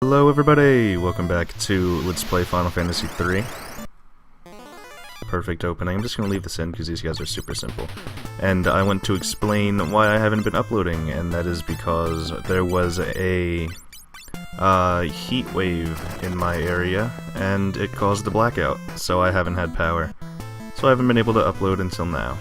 Hello everybody! Welcome back to Let's Play Final Fantasy 3. Perfect opening. I'm just going to leave this in because these guys are super simple. And I want to explain why I haven't been uploading, and that is because there was a heat wave in my area, and it caused a blackout, so I haven't had power. So I haven't been able to upload until now.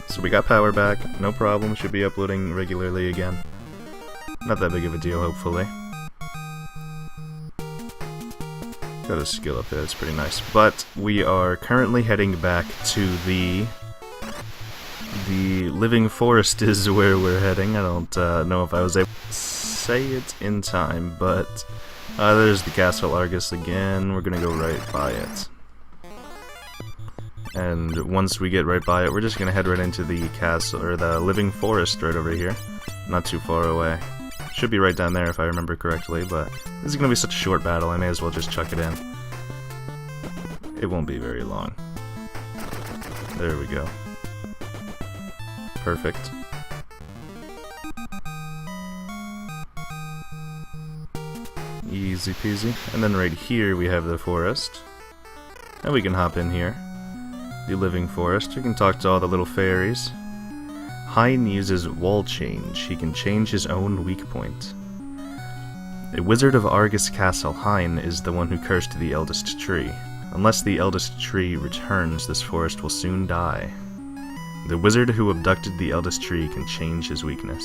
So we got power back, no problem, should be uploading regularly again. Not that big of a deal, hopefully. Got a skill up there, that's pretty nice. But we are currently heading back to the living forest is where we're heading. I don't know if I was able to say it in time, but there's the Castle Argus again. We're gonna go right by it. And once we get right by it, we're just gonna head right into the castle, or the living forest right over here. Not too far away. Should be right down there if I remember correctly, but this is going to be such a short battle, I may as well just chuck it in. It won't be very long. There we go. Perfect. Easy peasy. And then right here we have the forest. And we can hop in here. The living forest. We can talk to all the little fairies. Hein uses wall change. He can change his own weak point. A wizard of Argus Castle, Hein is the one who cursed the eldest tree. Unless the eldest tree returns, this forest will soon die. The wizard who abducted the eldest tree can change his weakness.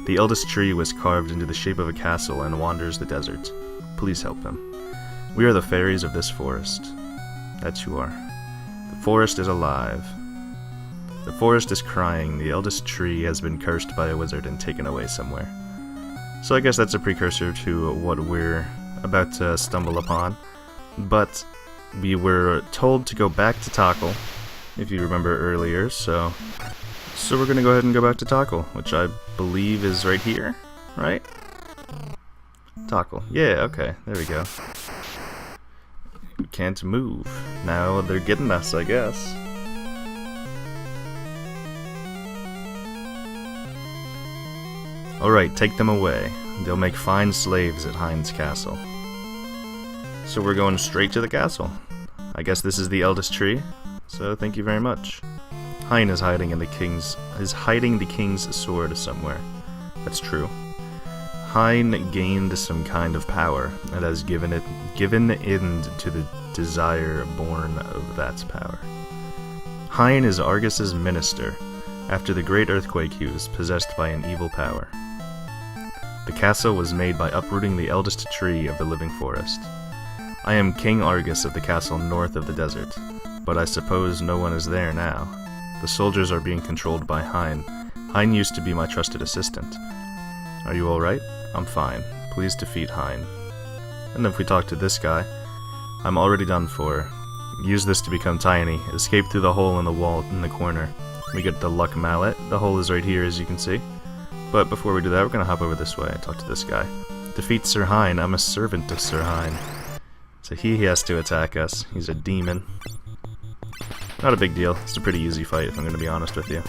The eldest tree was carved into the shape of a castle and wanders the desert. Please help him. We are the fairies of this forest. That's who are. The forest is alive. The forest is crying. The eldest tree has been cursed by a wizard and taken away somewhere. So I guess that's a precursor to what we're about to stumble upon. But we were told to go back to Tackle, if you remember earlier, so we're gonna go ahead and go back to Tackle, which I believe is right here, right? Tackle. Yeah, okay, there we go. We can't move. Now they're getting us, I guess. Alright, take them away. They'll make fine slaves at Hein's castle. So we're going straight to the castle. I guess this is the eldest tree, so thank you very much. Hein is hiding the king's sword somewhere. That's true. Hein gained some kind of power, and has given end to the desire born of that power. Hein is Argus's minister. After the great earthquake, he was possessed by an evil power. The castle was made by uprooting the eldest tree of the living forest. I am King Argus of the castle north of the desert, but I suppose no one is there now. The soldiers are being controlled by Hein. Hein used to be my trusted assistant. Are you alright? I'm fine. Please defeat Hein. And if we talk to this guy, I'm already done for. Use this to become tiny. Escape through the hole in the wall in the corner. We get the luck mallet. The hole is right here, as you can see. But before we do that, we're gonna hop over this way and talk to this guy. Defeat Sir Hein. I'm a servant of Sir Hein. So he has to attack us. He's a demon. Not a big deal. It's a pretty easy fight, if I'm gonna be honest with you.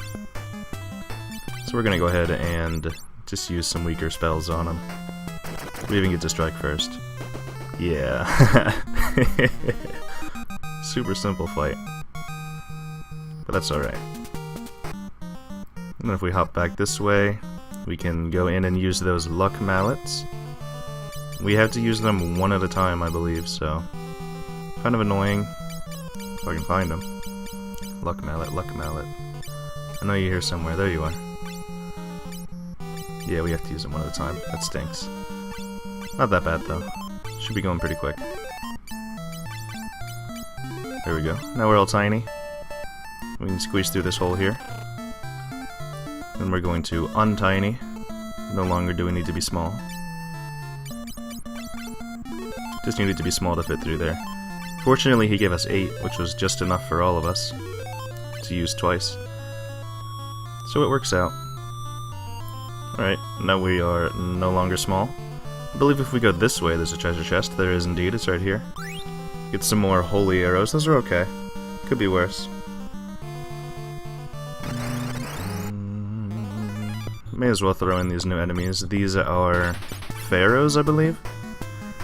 So we're gonna go ahead and just use some weaker spells on him. We even get to strike first. Yeah. Super simple fight. But that's alright. And then if we hop back this way, we can go in and use those luck mallets. We have to use them one at a time, I believe, so kind of annoying if I can find them. Luck mallet, luck mallet. I know you're here somewhere. There you are. Yeah, we have to use them one at a time. That stinks. Not that bad, though. Should be going pretty quick. There we go. Now we're all tiny. We can squeeze through this hole here. Then we're going to untiny. No longer do we need to be small. Just needed to be small to fit through there. Fortunately, he gave us 8, which was just enough for all of us to use twice. So it works out. Alright, now we are no longer small. I believe if we go this way, there's a treasure chest. There is indeed, it's right here. Get some more holy arrows. Those are okay. Could be worse. May as well throw in these new enemies. These are pharaohs, I believe.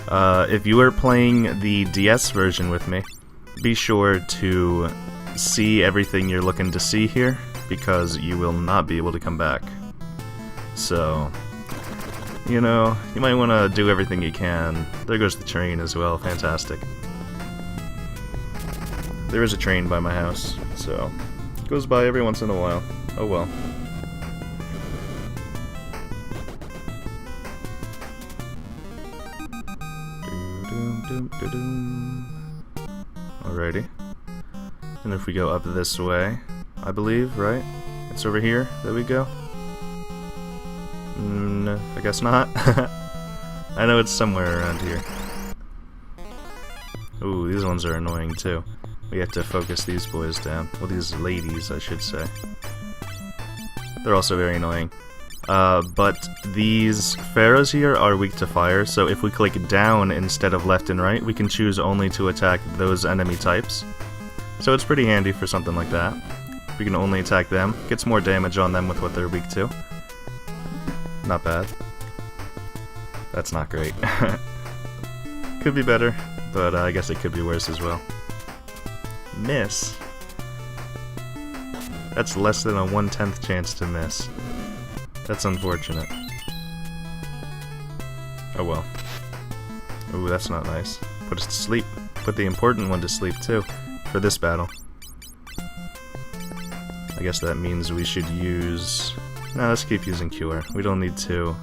If you are playing the DS version with me, be sure to see everything you're looking to see here, because you will not be able to come back. So, you know, you might want to do everything you can. There goes the train as well, fantastic. There is a train by my house, so it goes by every once in a while. Oh well. Alrighty. And if we go up this way, I believe, right? It's over here that we go? No, I guess not. I know it's somewhere around here. Ooh, these ones are annoying too. We have to focus these boys down. Well, these ladies, I should say. They're also very annoying. But these pharaohs here are weak to fire, so if we click down instead of left and right, we can choose only to attack those enemy types. So it's pretty handy for something like that. We can only attack them. Gets more damage on them with what they're weak to. Not bad. That's not great. Could be better, but I guess it could be worse as well. Miss? That's less than a 1/10 chance to miss. That's unfortunate. Oh well. Ooh, that's not nice. Put us to sleep. Put the important one to sleep too, for this battle. I guess that means we should use... No, let's keep using Cure. We don't need to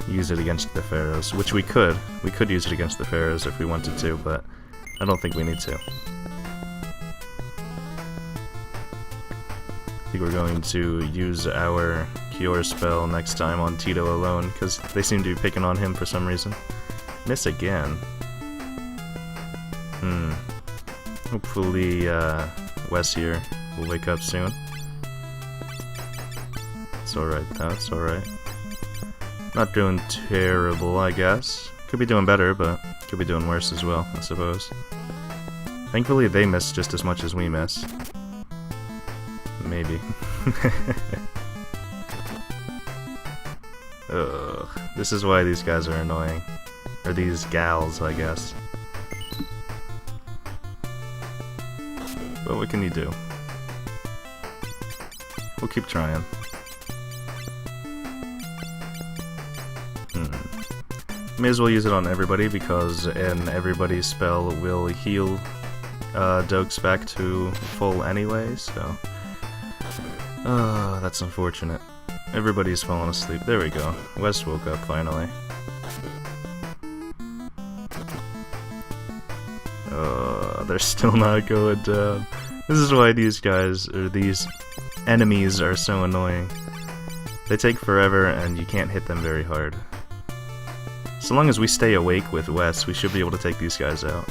use it against the pharaohs, which we could. We could use it against the pharaohs if we wanted to, but I don't think we need to. I think we're going to use our Cure spell next time on Tito alone, because they seem to be picking on him for some reason. Miss again. Hopefully, Wes here will wake up soon. It's alright though, it's alright. Not doing terrible, I guess. Could be doing better, but could be doing worse as well, I suppose. Thankfully they miss just as much as we miss. Maybe. Ugh, this is why these guys are annoying. Or these gals, I guess. But what can you do? We'll keep trying. May as well use it on everybody, because an everybody spell will heal Dokes back to full anyway, so... that's unfortunate. Everybody's fallen asleep. There we go. Wes woke up finally. They're still not going down. This is why these guys, or these enemies, are so annoying. They take forever and you can't hit them very hard. So long as we stay awake with Wes, we should be able to take these guys out.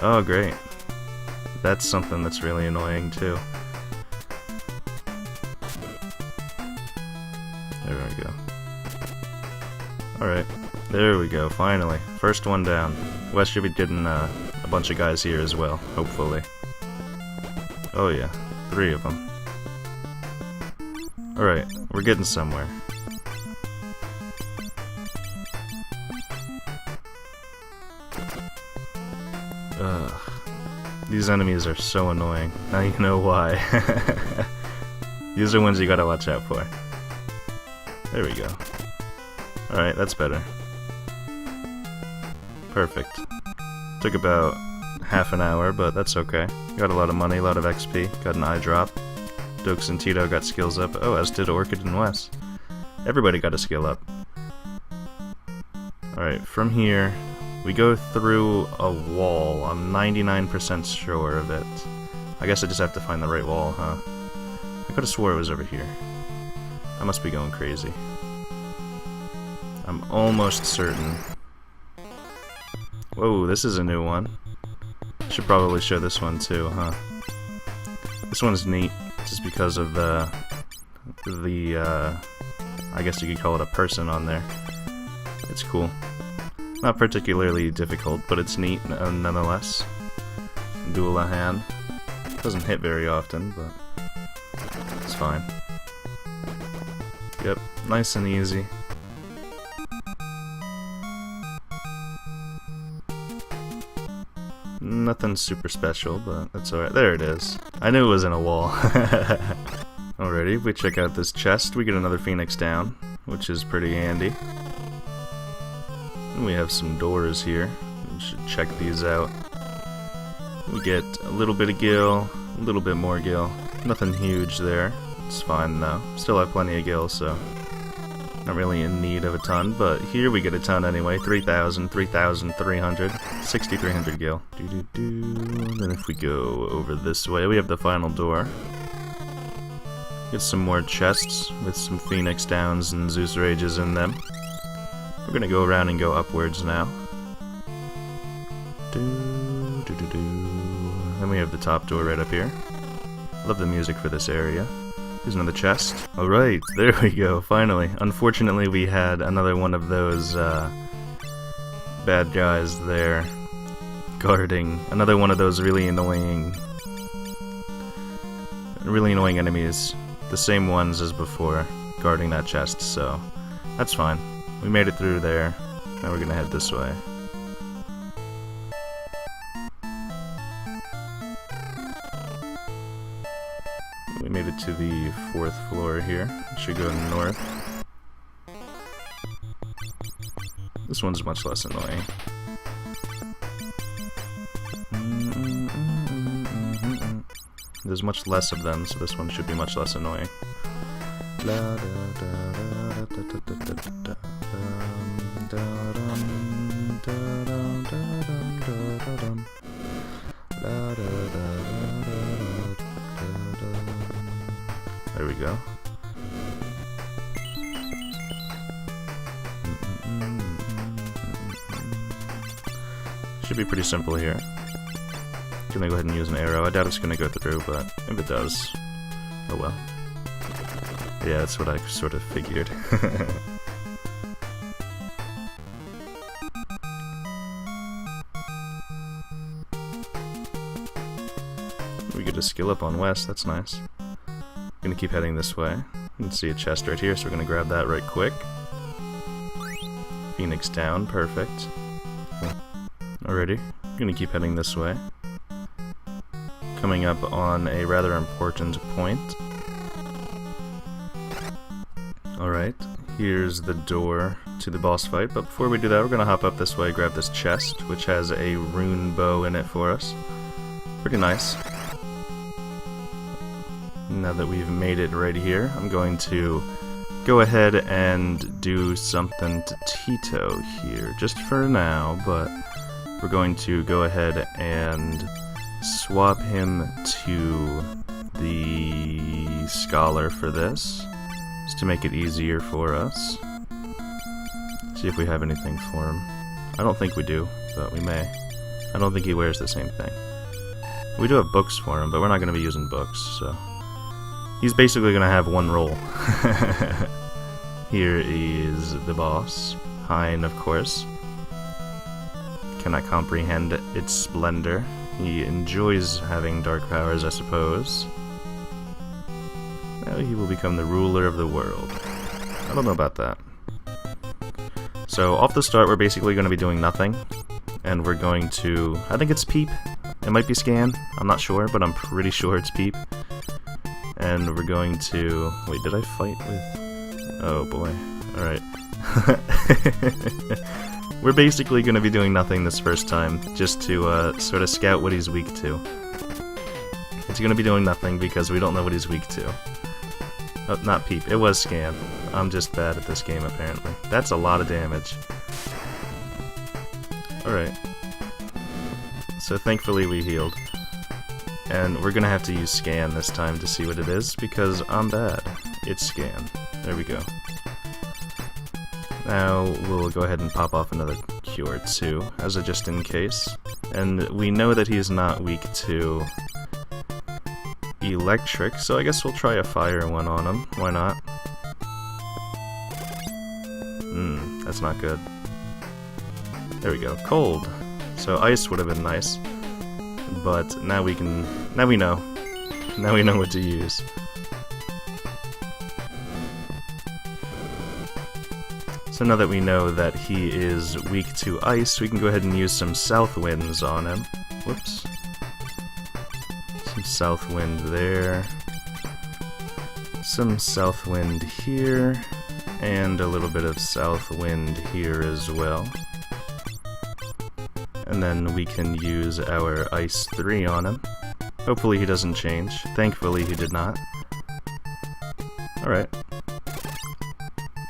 Oh, great. That's something that's really annoying too. There we go. Alright, there we go, finally. First one down. Wes should be getting a bunch of guys here as well, hopefully. Oh yeah, 3 of them. Alright, we're getting somewhere. Ugh. These enemies are so annoying. Now you know why. These are ones you gotta watch out for. There we go. Alright, that's better. Perfect. Took about half an hour, but that's okay. Got a lot of money, a lot of XP, got an eye drop. Dokes and Tito got skills up. Oh, as did Orchid and Wes. Everybody got a skill up. Alright, from here, we go through a wall. I'm 99% sure of it. I guess I just have to find the right wall, huh? I could have swore it was over here. I must be going crazy. I'm almost certain. Whoa, this is a new one. I should probably show this one too, huh? This one's neat, just because of the I guess you could call it a person on there. It's cool. Not particularly difficult, but it's neat nonetheless. Duel a hand. Doesn't hit very often, but it's fine. Yep, nice and easy. Nothing super special, but that's alright. There it is. I knew it was in a wall. Alrighty, if we check out this chest, we get another phoenix down, which is pretty handy. And we have some doors here. We should check these out. We get a little bit of gil, a little bit more gil. Nothing huge there. It's fine though. Still have plenty of gil, so not really in need of a ton, but here we get a ton anyway. 3,000, 3,300, 6,300 gil. Then if we go over this way, we have the final door. Get some more chests with some Phoenix Downs and Zeus Rages in them. We're gonna go around and go upwards now. Then we have the top door right up here. Love the music for this area. Here's another chest. Alright, there we go, finally. Unfortunately, we had another one of those bad guys there guarding. Another one of those really annoying enemies. The same ones as before, guarding that chest, so that's fine. We made it through there. Now we're gonna head this way. We made it to the 4th floor here. We should go north. This one's much less annoying. There's much less of them, so this one should be much less annoying. There we go. Should be pretty simple here. Gonna go ahead and use an arrow. I doubt it's gonna go through, but if it does, oh well. Yeah, that's what I sort of figured. We get a skill up on west, that's nice. Gonna keep heading this way. You can see a chest right here, so we're gonna grab that right quick. Phoenix down, perfect. Alrighty, gonna keep heading this way. Coming up on a rather important point. Alright, here's the door to the boss fight, but before we do that, we're gonna hop up this way, grab this chest, which has a rune bow in it for us. Pretty nice. Now that we've made it right here, I'm going to go ahead and do something to Tito here, just for now, but we're going to go ahead and swap him to the Scholar for this, just to make it easier for us. See if we have anything for him. I don't think we do, but we may. I don't think he wears the same thing. We do have books for him, but we're not going to be using books, so he's basically going to have one role. Here is the boss, Hein, of course. Cannot comprehend its splendor. He enjoys having dark powers, I suppose. Now he will become the ruler of the world. I don't know about that. So, off the start, we're basically going to be doing nothing. And we're going to... I think it's Peep. It might be Scan. I'm not sure, but I'm pretty sure it's Peep. And we're going to... Wait, did I fight with... Oh boy. Alright. We're basically going to be doing nothing this first time, just to sort of scout what he's weak to. It's going to be doing nothing because we don't know what he's weak to. Oh, not Peep. It was Scan. I'm just bad at this game, apparently. That's a lot of damage. Alright. So thankfully we healed. And we're going to have to use Scan this time to see what it is, because I'm bad. It's Scan. There we go. Now we'll go ahead and pop off another cure too, as a just in case. And we know that he's not weak to electric, so I guess we'll try a fire one on him. Why not? That's not good. There we go. Cold. So ice would have been nice. But now we can... Now we know. Now we know what to use. So now that we know that he is weak to ice, we can go ahead and use some south winds on him. Whoops. Some south wind there. Some south wind here. And a little bit of south wind here as well. And then we can use our Ice 3 on him. Hopefully he doesn't change. Thankfully he did not. Alright.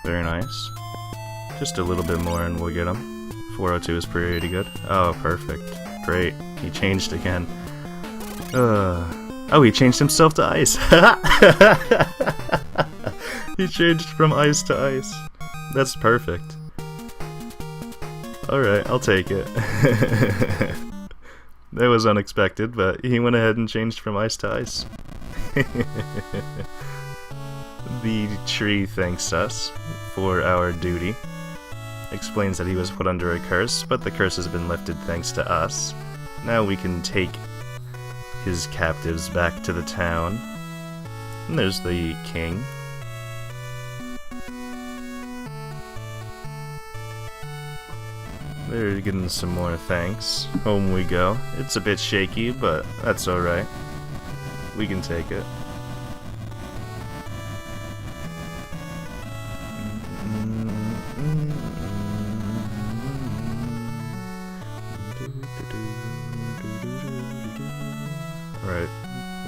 Very nice. Just a little bit more and we'll get him. 402 is pretty good. Oh, perfect. Great. He changed again. Oh, he changed himself to ice. He changed from ice to ice. That's perfect. Alright, I'll take it. That was unexpected, but he went ahead and changed from ice to ice. The tree thanks us for our duty. Explains that he was put under a curse, but the curse has been lifted thanks to us. Now we can take his captives back to the town. And there's the king. They're getting some more thanks. Home we go. It's a bit shaky, but that's alright. We can take it. Alright,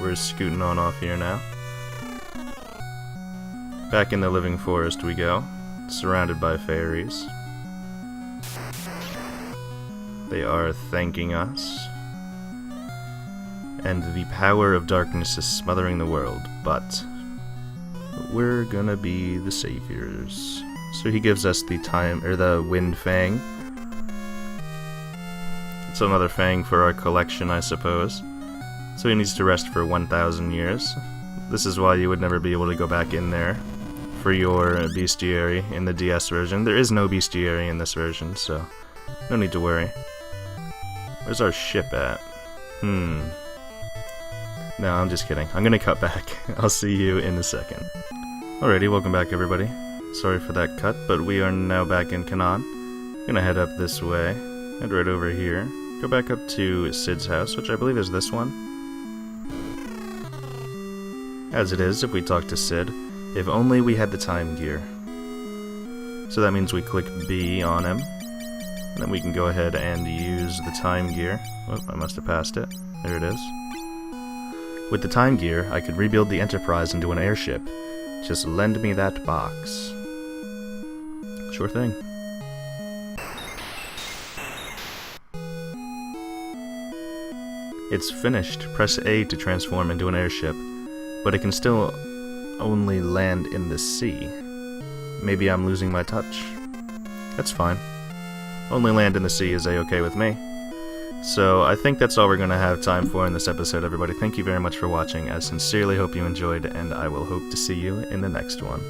we're scooting on off here now. Back in the living forest we go, surrounded by fairies. They are thanking us. And the power of darkness is smothering the world, but we're gonna be the saviors. So he gives us the wind fang. It's another fang for our collection, I suppose. So he needs to rest for 1,000 years. This is why you would never be able to go back in there for your bestiary in the DS version. There is no bestiary in this version, so no need to worry. Where's our ship at? No, I'm just kidding. I'm gonna cut back. I'll see you in a second. Alrighty, welcome back everybody. Sorry for that cut, but we are now back in Canaan. Gonna head up this way. Head right over here. Go back up to Sid's house, which I believe is this one. As it is, if we talk to Sid, if only we had the time gear. So that means we click B on him. And then we can go ahead and use the time gear. Oh, I must have passed it. There it is. With the time gear, I could rebuild the Enterprise into an airship. Just lend me that box. Sure thing. It's finished. Press A to transform into an airship. But it can still only land in the sea. Maybe I'm losing my touch. That's fine. Only land in the sea is a-okay with me. So I think that's all we're going to have time for in this episode, everybody. Thank you very much for watching. I sincerely hope you enjoyed, and I will hope to see you in the next one.